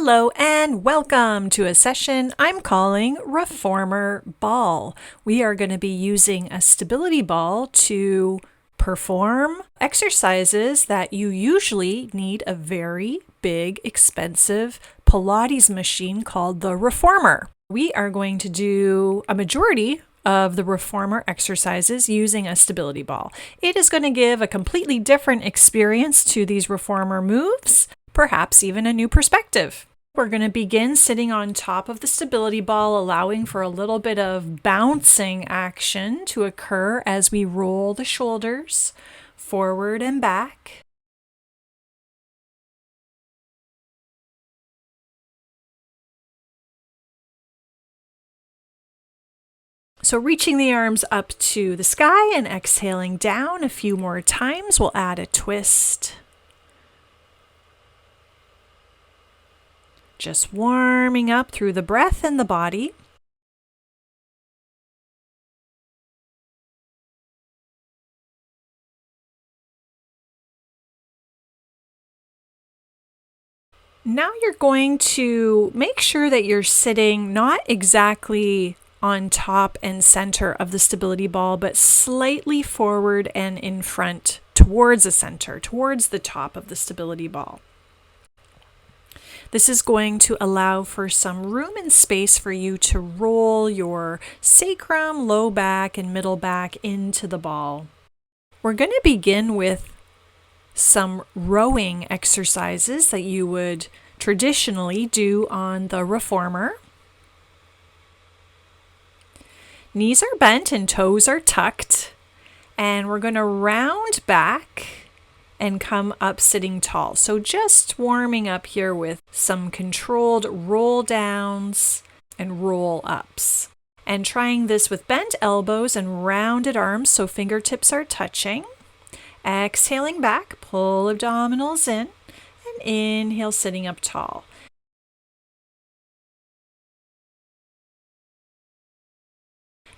Hello and welcome to a session I'm calling Reformer Ball. We are going to be using a stability ball to perform exercises that you usually need a very big, expensive Pilates machine called the Reformer. We are going to do a majority of the Reformer exercises using a stability ball. It is going to give a completely different experience to these Reformer moves, perhaps even a new perspective. We're going to begin sitting on top of the stability ball, allowing for a little bit of bouncing action to occur as we roll the shoulders forward and back. So reaching the arms up to the sky and exhaling down a few more times, we'll add a twist. Just warming up through the breath and the body. Now you're going to make sure that you're sitting not exactly on top and center of the stability ball, but slightly forward and in front towards the center, towards the top of the stability ball. This is going to allow for some room and space for you to roll your sacrum, low back, and middle back into the ball. We're going to begin with some rowing exercises that you would traditionally do on the Reformer. Knees are bent and toes are tucked, and we're going to round back and come up sitting tall. So just warming up here with some controlled roll downs and roll ups. And trying this with bent elbows and rounded arms so fingertips are touching. Exhaling back, pull abdominals in, and inhale, sitting up tall.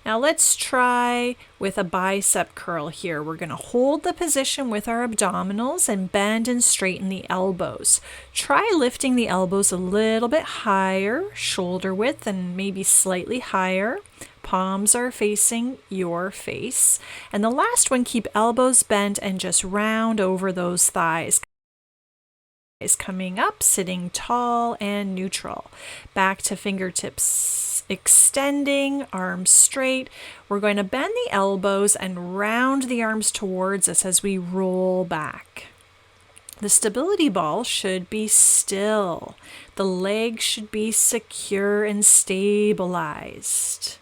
Now let's try with a bicep curl here. We're going to hold the position with our abdominals and bend and straighten the elbows. Try lifting the elbows a little bit higher, shoulder width, and maybe slightly higher. Palms are facing your face. And the last one, keep elbows bent and just round over those thighs. Coming up, sitting tall and neutral. Back to fingertips extending, arms straight. We're going to bend the elbows and round the arms towards us as we roll back. The stability ball should be still. The legs should be secure and stabilized.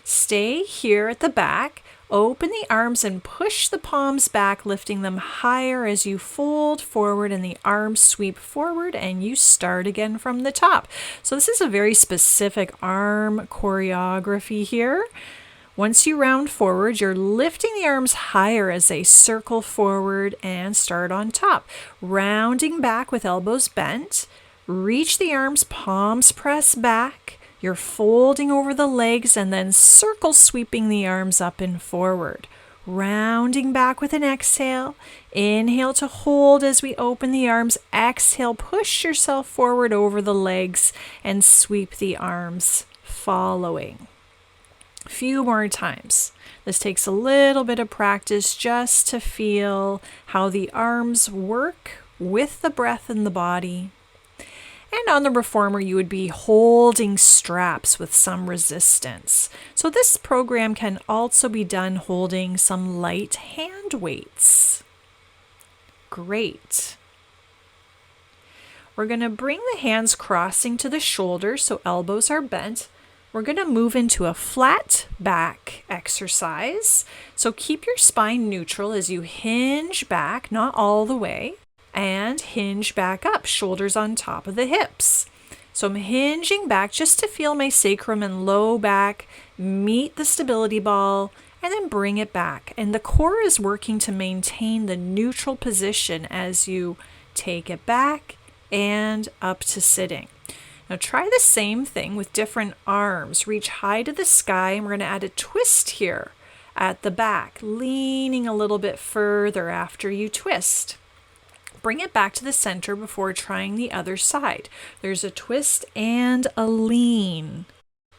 Stay here at the back. Open the arms and push the palms back, lifting them higher as you fold forward and the arms sweep forward and you start again from the top. So this is a very specific arm choreography here. Once you round forward, you're lifting the arms higher as they circle forward and start on top. Rounding back with elbows bent. Reach the arms, palms press back. You're folding over the legs and then circle sweeping the arms up and forward. Rounding back with an exhale. Inhale to hold as we open the arms. Exhale, push yourself forward over the legs and sweep the arms following. A few more times. This takes a little bit of practice just to feel how the arms work with the breath in the body. And on the Reformer, you would be holding straps with some resistance. So this program can also be done holding some light hand weights. Great. We're going to bring the hands crossing to the shoulders so elbows are bent. We're going to move into a flat back exercise. So keep your spine neutral as you hinge back, not all the way. And hinge back up, shoulders on top of the hips. So I'm hinging back just to feel my sacrum and low back meet the stability ball and then bring it back. And the core is working to maintain the neutral position as you take it back and up to sitting. Now try the same thing with different arms. Reach high to the sky and we're going to add a twist here at the back, leaning a little bit further after you twist. Bring it back to the center before trying the other side. There's a twist and a lean.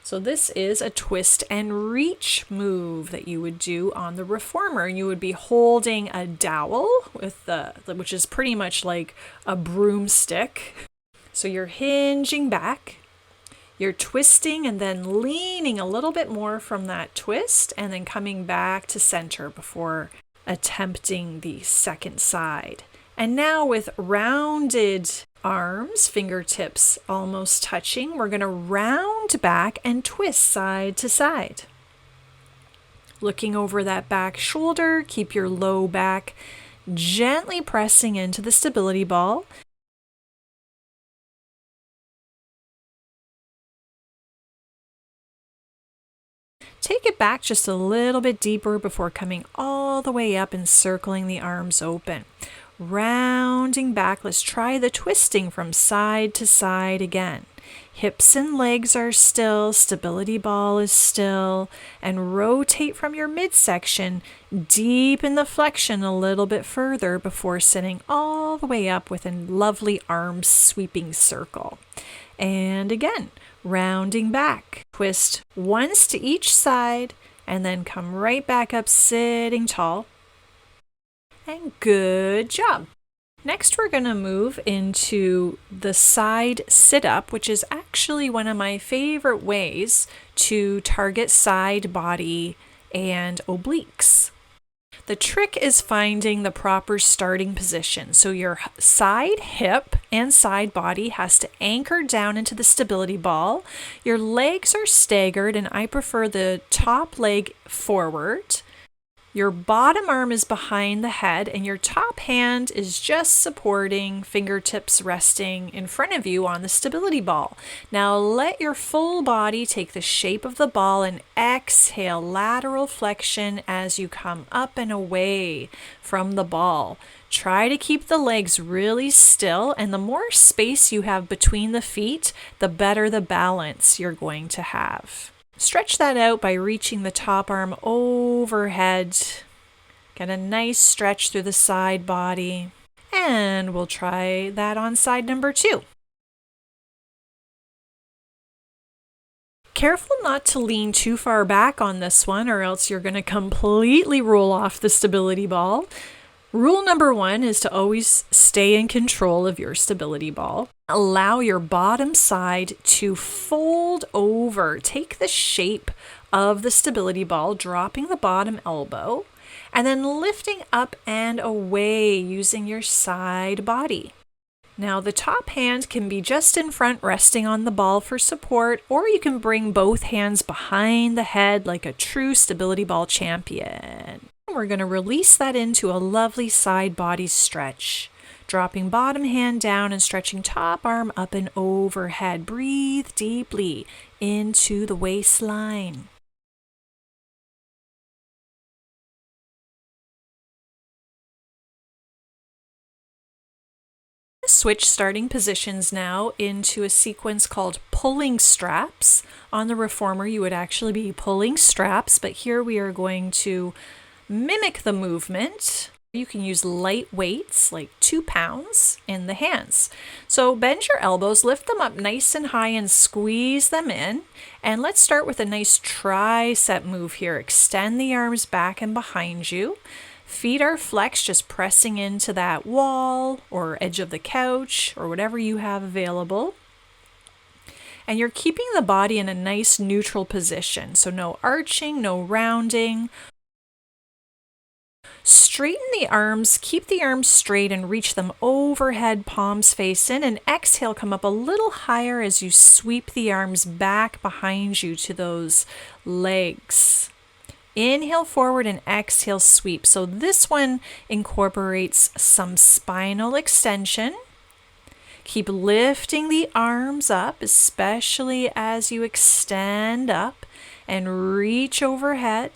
So this is a twist and reach move that you would do on the reformer. You would be holding a dowel which is pretty much like a broomstick. So you're hinging back, you're twisting and then leaning a little bit more from that twist and then coming back to center before attempting the second side. And now with rounded arms, fingertips almost touching, we're going to round back and twist side to side. Looking over that back shoulder, keep your low back gently pressing into the stability ball. Take it back just a little bit deeper before coming all the way up and circling the arms open. Rounding back, let's try the twisting from side to side again. Hips and legs are still, stability ball is still, and rotate from your midsection, deepen the flexion a little bit further before sitting all the way up with a lovely arm sweeping circle. And again, rounding back, twist once to each side, and then come right back up sitting tall. And good job. Next, we're going to move into the side sit-up, which is actually one of my favorite ways to target side body and obliques. The trick is finding the proper starting position. So your side hip and side body has to anchor down into the stability ball. Your legs are staggered, and I prefer the top leg forward. Your bottom arm is behind the head, and your top hand is just supporting, fingertips resting in front of you on the stability ball. Now let your full body take the shape of the ball and exhale lateral flexion as you come up and away from the ball. Try to keep the legs really still, and the more space you have between the feet, the better the balance you're going to have. Stretch that out by reaching the top arm overhead. Get a nice stretch through the side body. And we'll try that on side number 2. Careful not to lean too far back on this one, or else you're going to completely roll off the stability ball. Rule number 1 is to always stay in control of your stability ball. Allow your bottom side to fold over. Take the shape of the stability ball, dropping the bottom elbow, and then lifting up and away using your side body. Now the top hand can be just in front, resting on the ball for support, or you can bring both hands behind the head like a true stability ball champion. We're going to release that into a lovely side body stretch. Dropping bottom hand down and stretching top arm up and overhead. Breathe deeply into the waistline. Switch starting positions now into a sequence called pulling straps. On the reformer, you would actually be pulling straps, but here we are going to mimic the movement. You can use light weights like 2 pounds in the hands. So bend your elbows, lift them up nice and high and squeeze them in. And let's start with a nice tricep move here. Extend the arms back and behind you. Feet are flexed, just pressing into that wall or edge of the couch or whatever you have available. And you're keeping the body in a nice neutral position. So no arching, no rounding. Straighten the arms, keep the arms straight and reach them overhead, palms face in, and exhale, come up a little higher as you sweep the arms back behind you to those legs. Inhale forward and exhale sweep. So this one incorporates some spinal extension. Keep lifting the arms up, especially as you extend up and reach overhead.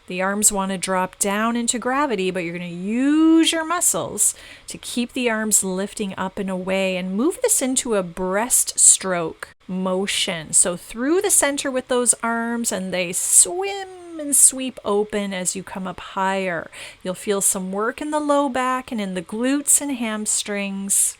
The arms want to drop down into gravity, but you're going to use your muscles to keep the arms lifting up and away, and move this into a breaststroke motion. So through the center with those arms, and they swim and sweep open as you come up higher. You'll feel some work in the low back and in the glutes and hamstrings.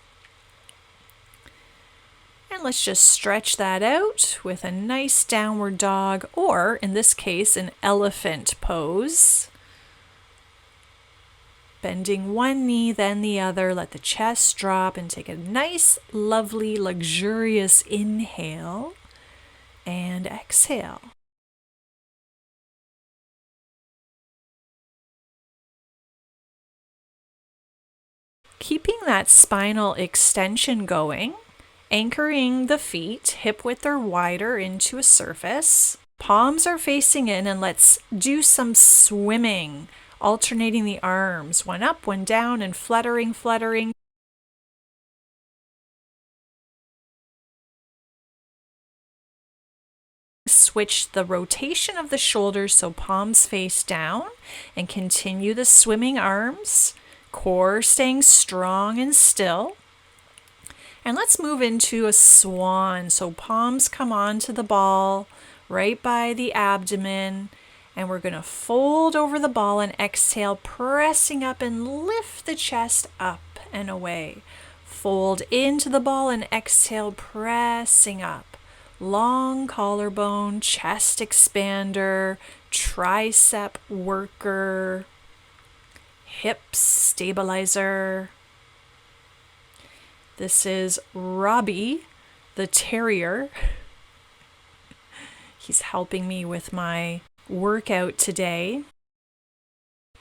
And let's just stretch that out with a nice downward dog, or in this case, an elephant pose. Bending one knee, then the other. Let the chest drop and take a nice, lovely, luxurious inhale and exhale. Keeping that spinal extension going, anchoring the feet hip-width or wider into a surface. Palms are facing in, and let's do some swimming. Alternating the arms, one up, one down, and fluttering. Switch the rotation of the shoulders so palms face down, and continue the swimming arms. Core staying strong and still. And let's move into a swan. So palms come onto the ball right by the abdomen. And we're going to fold over the ball and exhale, pressing up and lift the chest up and away. Fold into the ball and exhale, pressing up. Long collarbone, chest expander, tricep worker, hips stabilizer. This is Robbie, the terrier. He's helping me with my workout today.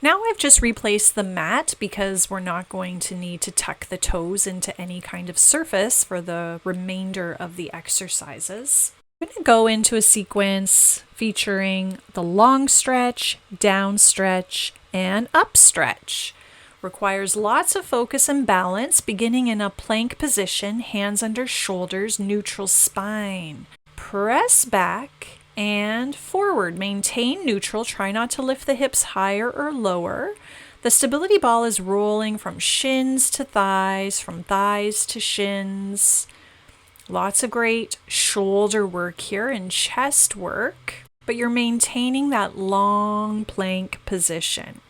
Now I've just replaced the mat because we're not going to need to tuck the toes into any kind of surface for the remainder of the exercises. I'm going to go into a sequence featuring the long stretch, down stretch, and up stretch. Requires lots of focus and balance, beginning in a plank position, hands under shoulders, neutral spine. Press back and forward. Maintain neutral. Try not to lift the hips higher or lower. The stability ball is rolling from shins to thighs, from thighs to shins. Lots of great shoulder work here and chest work, but you're maintaining that long plank position.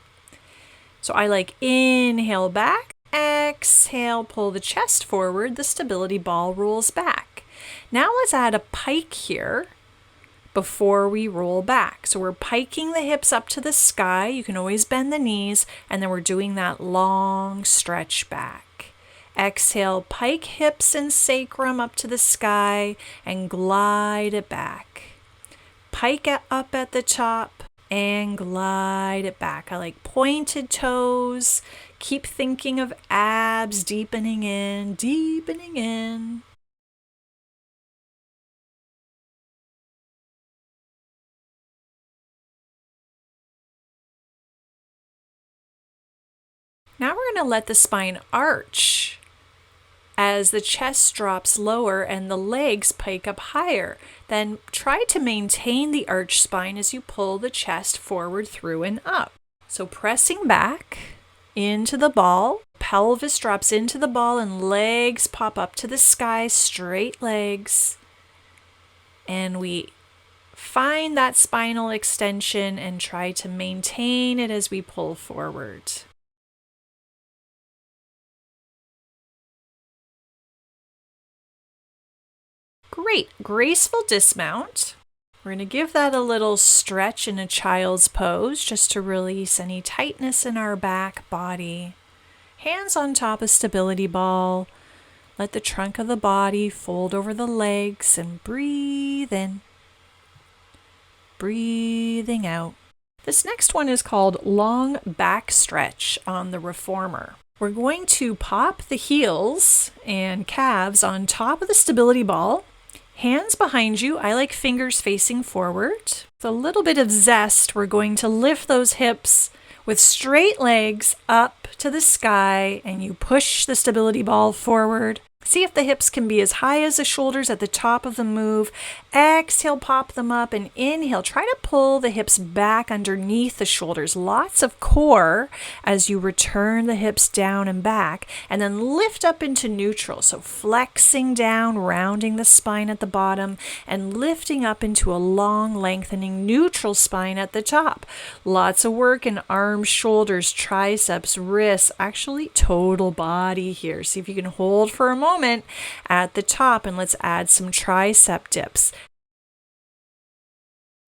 So I like inhale back, exhale, pull the chest forward, the stability ball rolls back. Now let's add a pike here before we roll back. So we're piking the hips up to the sky. You can always bend the knees, and then we're doing that long stretch back. Exhale, pike hips and sacrum up to the sky and glide it back. Pike up at the top and glide it back. I like pointed toes. Keep thinking of abs deepening in, deepening in. Now we're going to let the spine arch as the chest drops lower and the legs pike up higher. Then try to maintain the arch spine as you pull the chest forward, through, and up. So pressing back into the ball, pelvis drops into the ball and legs pop up to the sky, straight legs. And we find that spinal extension and try to maintain it as we pull forward. Great, graceful dismount. We're going to give that a little stretch in a child's pose just to release any tightness in our back body. Hands on top of stability ball. Let the trunk of the body fold over the legs and breathe in. Breathing out. This next one is called long back stretch on the reformer. We're going to pop the heels and calves on top of the stability ball. Hands behind you. I like fingers facing forward. With a little bit of zest, we're going to lift those hips with straight legs up to the sky, and you push the stability ball forward. See if the hips can be as high as the shoulders at the top of the move. Exhale, pop them up, and inhale. Try to pull the hips back underneath the shoulders. Lots of core as you return the hips down and back, and then lift up into neutral. So flexing down, rounding the spine at the bottom, and lifting up into a long, lengthening neutral spine at the top. Lots of work in arms, shoulders, triceps, wrists, actually total body here. See if you can hold for a moment at the top, and let's add some tricep dips.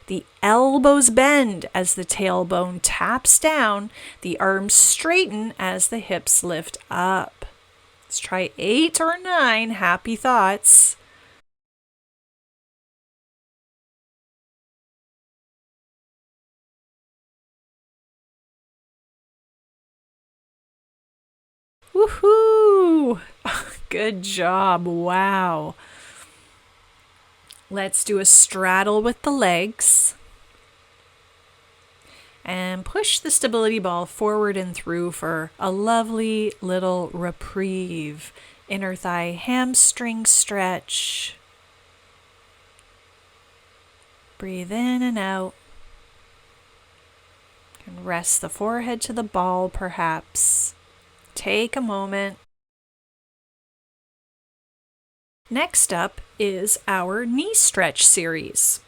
The elbows bend as the tailbone taps down, the arms straighten as the hips lift up. Let's try 8 or 9 happy thoughts. Woohoo! Good job. Wow. Let's do a straddle with the legs. And push the stability ball forward and through for a lovely little reprieve. Inner thigh hamstring stretch. Breathe in and out. And rest the forehead to the ball, perhaps. Take a moment. Next up is our knee stretch series.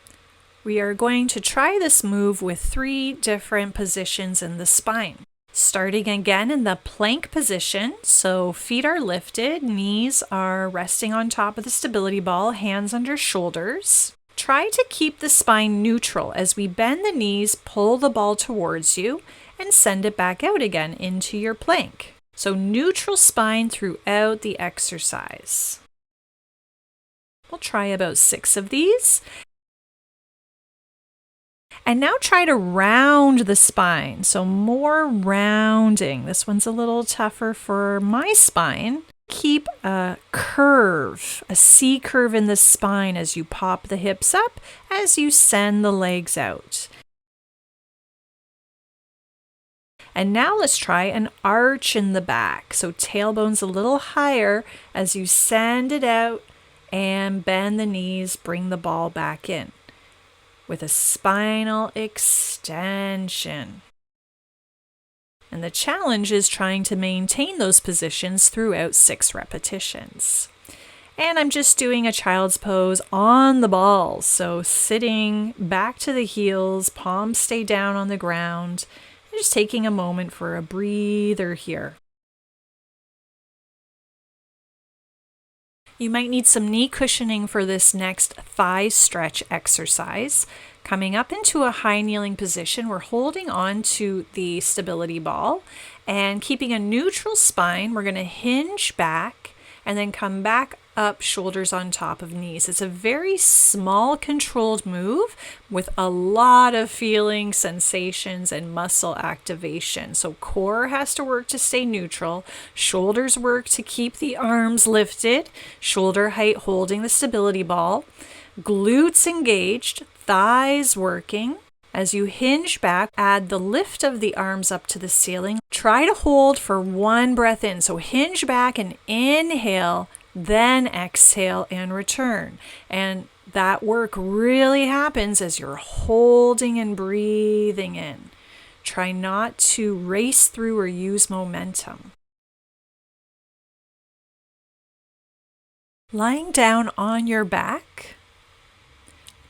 We are going to try this move with 3 different positions in the spine. Starting again in the plank position, so feet are lifted, knees are resting on top of the stability ball, hands under shoulders. Try to keep the spine neutral as we bend the knees, pull the ball towards you, and send it back out again into your plank. So neutral spine throughout the exercise. We'll try about 6 of these. And now try to round the spine. So more rounding. This one's a little tougher for my spine. Keep a curve, a C curve in the spine as you pop the hips up, as you send the legs out. And now let's try an arch in the back. So tailbone's a little higher as you send it out and bend the knees, bring the ball back in with a spinal extension. And the challenge is trying to maintain those positions throughout 6 repetitions. And I'm just doing a child's pose on the ball. So sitting back to the heels, palms stay down on the ground. Just taking a moment for a breather here. You might need some knee cushioning for this next thigh stretch exercise. Coming up into a high kneeling position, we're holding on to the stability ball and keeping a neutral spine. We're going to hinge back and then come back up, shoulders on top of knees. It's a very small controlled move with a lot of feeling, sensations, and muscle activation. So core has to work to stay neutral. Shoulders work to keep the arms lifted, shoulder height holding the stability ball. Glutes engaged, thighs working. As you hinge back, add the lift of the arms up to the ceiling. Try to hold for 1 breath in. So hinge back and inhale, then exhale and return. And that work really happens as you're holding and breathing in. Try not to race through or use momentum. Lying down on your back,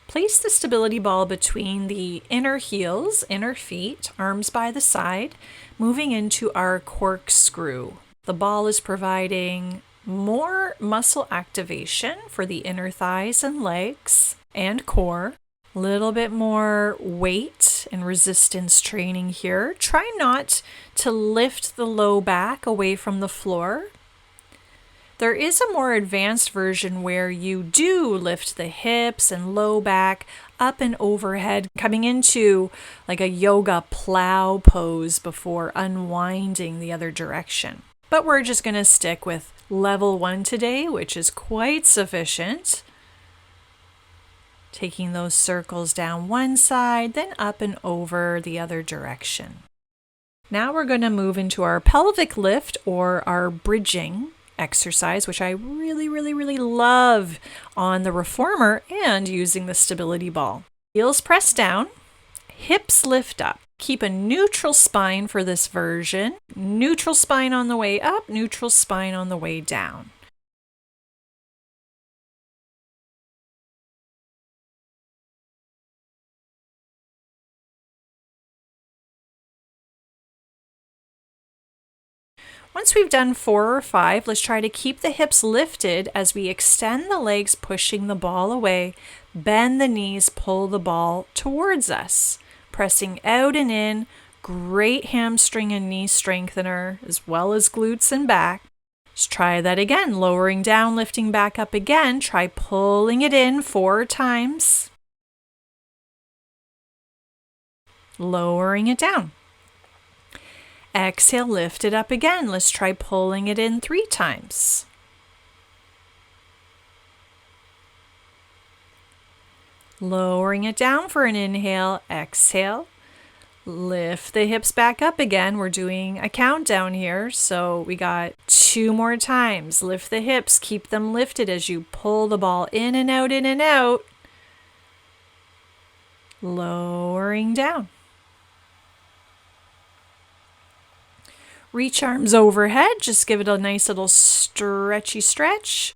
place the stability ball between the inner heels, inner feet, arms by the side, moving into our corkscrew. The ball is providing more muscle activation for the inner thighs and legs and core. A little bit more weight and resistance training here. Try not to lift the low back away from the floor. There is a more advanced version where you do lift the hips and low back up and overhead, coming into like a yoga plow pose before unwinding the other direction. But we're just going to stick with level 1 today, which is quite sufficient. Taking those circles down one side, then up and over the other direction. Now we're going to move into our pelvic lift or our bridging. exercise, which I really love on the reformer and using the stability ball. Heels press down, hips lift up. Keep a neutral spine for this version. Neutral spine on the way up, neutral spine on the way down. Once we've done 4 or 5, let's try to keep the hips lifted as we extend the legs, pushing the ball away. Bend the knees, pull the ball towards us. Pressing out and in, great hamstring and knee strengthener, as well as glutes and back. Let's try that again, lowering down, lifting back up again. Try pulling it in 4 times. Lowering it down. Exhale, lift it up again. Let's try pulling it in 3 times. Lowering it down for an inhale, exhale. Lift the hips back up again. We're doing a countdown here, so we got 2 more times. Lift the hips, keep them lifted as you pull the ball in and out, in and out. Lowering down. Reach arms overhead, just give it a nice little stretchy stretch.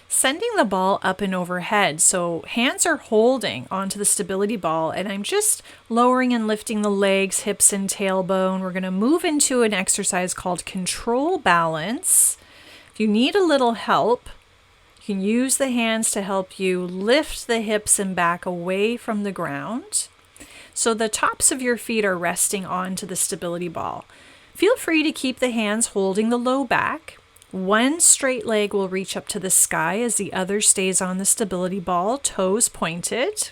Sending the ball up and overhead, so hands are holding onto the stability ball, and I'm just lowering and lifting the legs, hips, and tailbone. We're going to move into an exercise called control balance. If you need a little help, you can use the hands to help you lift the hips and back away from the ground. So the tops of your feet are resting onto the stability ball. Feel free to keep the hands holding the low back. One straight leg will reach up to the sky as the other stays on the stability ball, toes pointed.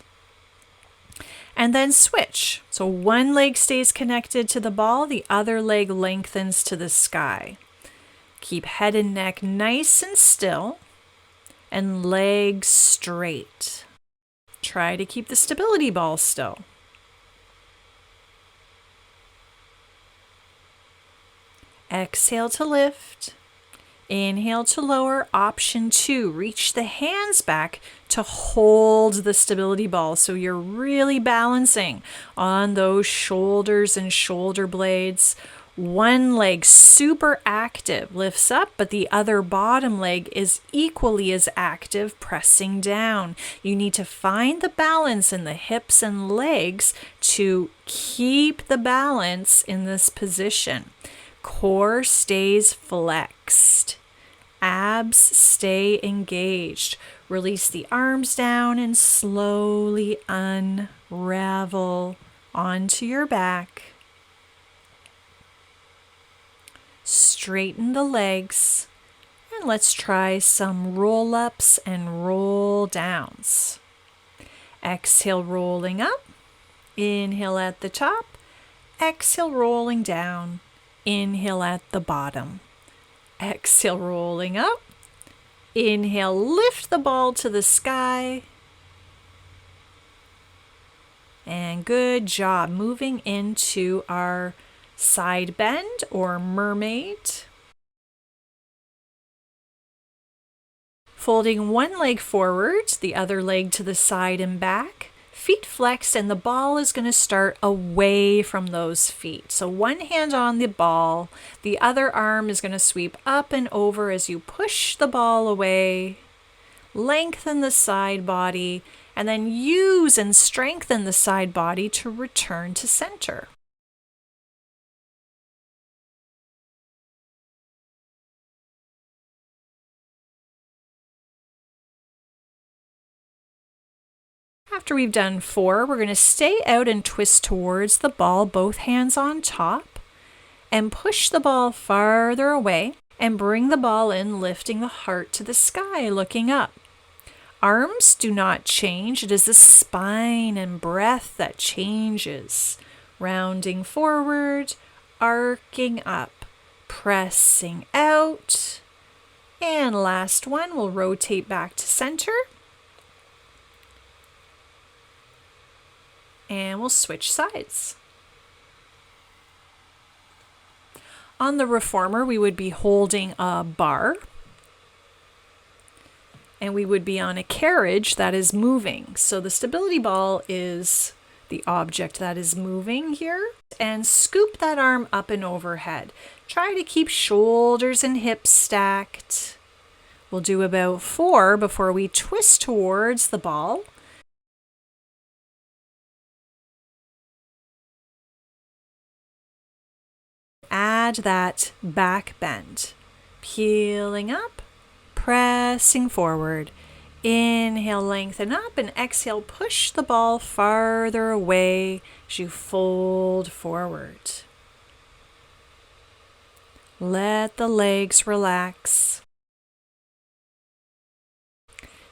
And then switch. So one leg stays connected to the ball, the other leg lengthens to the sky. Keep head and neck nice and still and legs straight. Try to keep the stability ball still. Exhale to lift. Inhale to lower. Option 2, reach the hands back to hold the stability ball. So you're really balancing on those shoulders and shoulder blades. One leg super active, lifts up, but the other bottom leg is equally as active, pressing down. You need to find the balance in the hips and legs to keep the balance in this position. Core stays flexed. Abs stay engaged. Release the arms down and slowly unravel onto your back. Straighten the legs. And let's try some roll-ups and roll-downs. Exhale, rolling up. Inhale at the top. Exhale, rolling down. Inhale at the bottom. Exhale, rolling up. Inhale, lift the ball to the sky. And good job. Moving into our side bend or mermaid. Folding one leg forward, the other leg to the side and back. Feet flexed, and the ball is going to start away from those feet. So one hand on the ball, the other arm is going to sweep up and over as you push the ball away. Lengthen the side body, and then use and strengthen the side body to return to center. After we've done 4, we're going to stay out and twist towards the ball, both hands on top, and push the ball farther away and bring the ball in, lifting the heart to the sky, looking up. Arms do not change. It is the spine and breath that changes. Rounding forward, arcing up, pressing out. And last one, we'll rotate back to center. And we'll switch sides. On the reformer, we would be holding a bar, and we would be on a carriage that is moving. So the stability ball is the object that is moving here. And scoop that arm up and overhead. Try to keep shoulders and hips stacked. We'll do about 4 before we twist towards the ball. Add that back bend. Peeling up, pressing forward. Inhale, lengthen up, and exhale, push the ball farther away as you fold forward. Let the legs relax.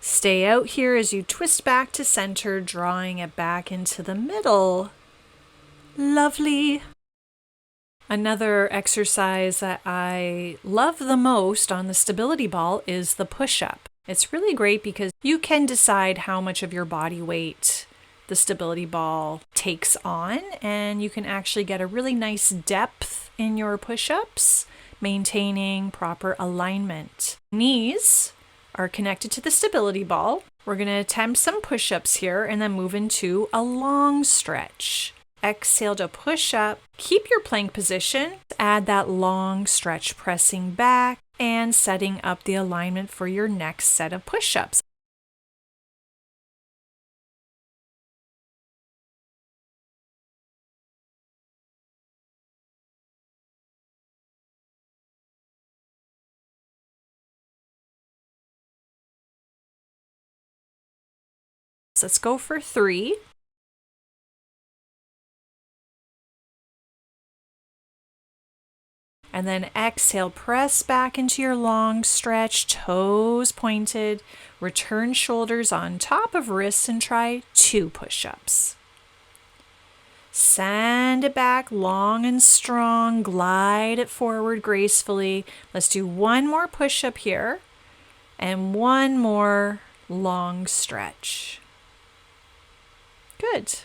Stay out here as you twist back to center, drawing it back into the middle. Lovely. Another exercise that I love the most on the stability ball is the push-up. It's really great because you can decide how much of your body weight the stability ball takes on, and you can actually get a really nice depth in your push-ups, maintaining proper alignment. Knees are connected to the stability ball. We're going to attempt some push-ups here and then move into a long stretch. Exhale to push up. Keep your plank position. Add that long stretch, pressing back and setting up the alignment for your next set of push-ups. Let's go for 3. And then exhale, press back into your long stretch, toes pointed, return shoulders on top of wrists and try 2 push-ups. Send it back long and strong, glide it forward gracefully. Let's do 1 more push-up here and 1 more long stretch. Good.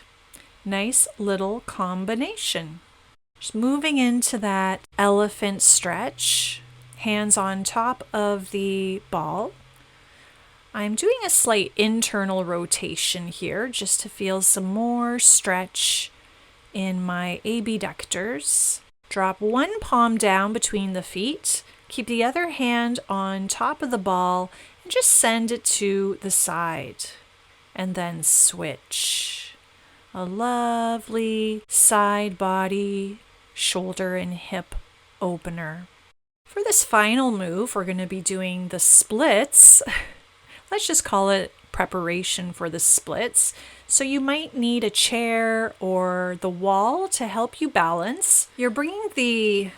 Nice little combination. Just moving into that elephant stretch, hands on top of the ball. I'm doing a slight internal rotation here just to feel some more stretch in my abductors. Drop 1 palm down between the feet. Keep the other hand on top of the ball and just send it to the side. And then switch. A lovely side body, shoulder and hip opener. For this final move, we're going to be doing the splits. Let's just call it preparation for the splits. So you might need a chair or the wall to help you balance. You're bringing the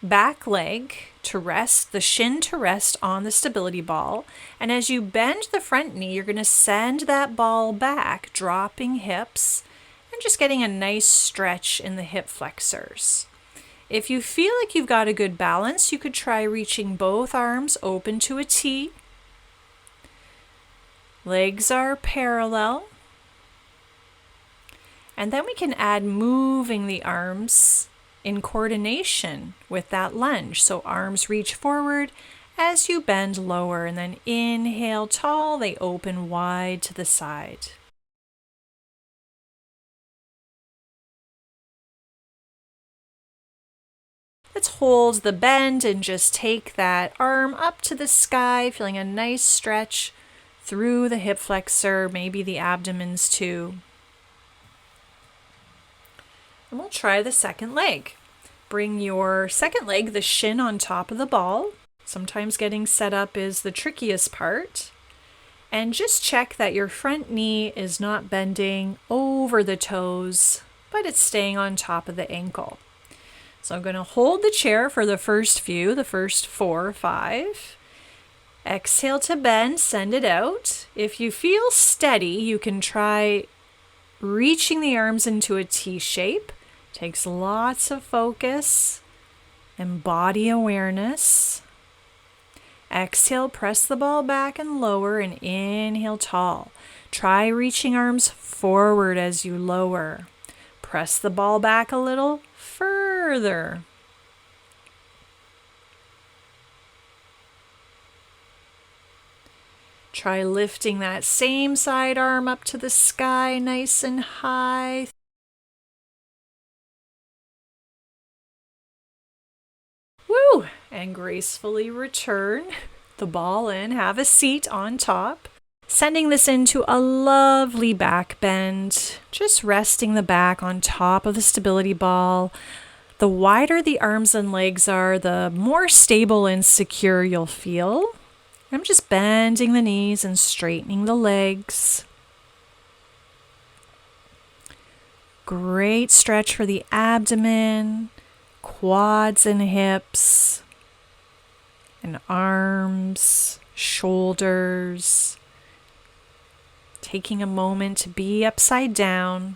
back leg to rest, the shin to rest on the stability ball. And as you bend the front knee, you're going to send that ball back, dropping hips and just getting a nice stretch in the hip flexors. If you feel like you've got a good balance, you could try reaching both arms open to a T. Legs are parallel. And then we can add moving the arms in coordination with that lunge. So arms reach forward as you bend lower, and then inhale tall, they open wide to the side. Let's hold the bend and just take that arm up to the sky, feeling a nice stretch through the hip flexor, maybe the abdomens too. And we'll try the second leg. Bring your second leg, the shin on top of the ball. Sometimes getting set up is the trickiest part. And just check that your front knee is not bending over the toes, but it's staying on top of the ankle. So I'm going to hold the chair for the first 4 or 5. Exhale to bend, send it out. If you feel steady, you can try reaching the arms into a T shape. Takes lots of focus and body awareness. Exhale, press the ball back and lower, and inhale tall. Try reaching arms forward as you lower. Press the ball back a little further. Try lifting that same side arm up to the sky nice and high. Woo! And gracefully return the ball in. Have a seat on top. Sending this into a lovely back bend. Just resting the back on top of the stability ball. The wider the arms and legs are, the more stable and secure you'll feel. I'm just bending the knees and straightening the legs. Great stretch for the abdomen, quads and hips, and arms, shoulders. Taking a moment to be upside down.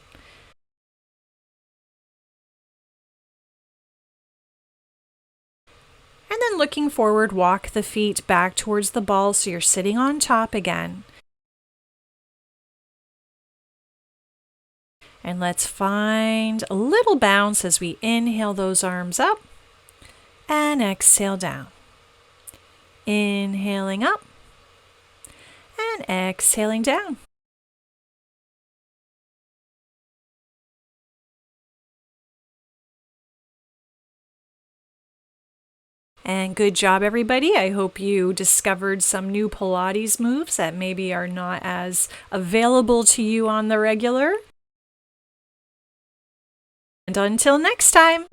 And then looking forward, walk the feet back towards the ball so you're sitting on top again. And let's find a little bounce as we inhale those arms up and exhale down. Inhaling up and exhaling down. And good job, everybody. I hope you discovered some new Pilates moves that maybe are not as available to you on the regular. And until next time.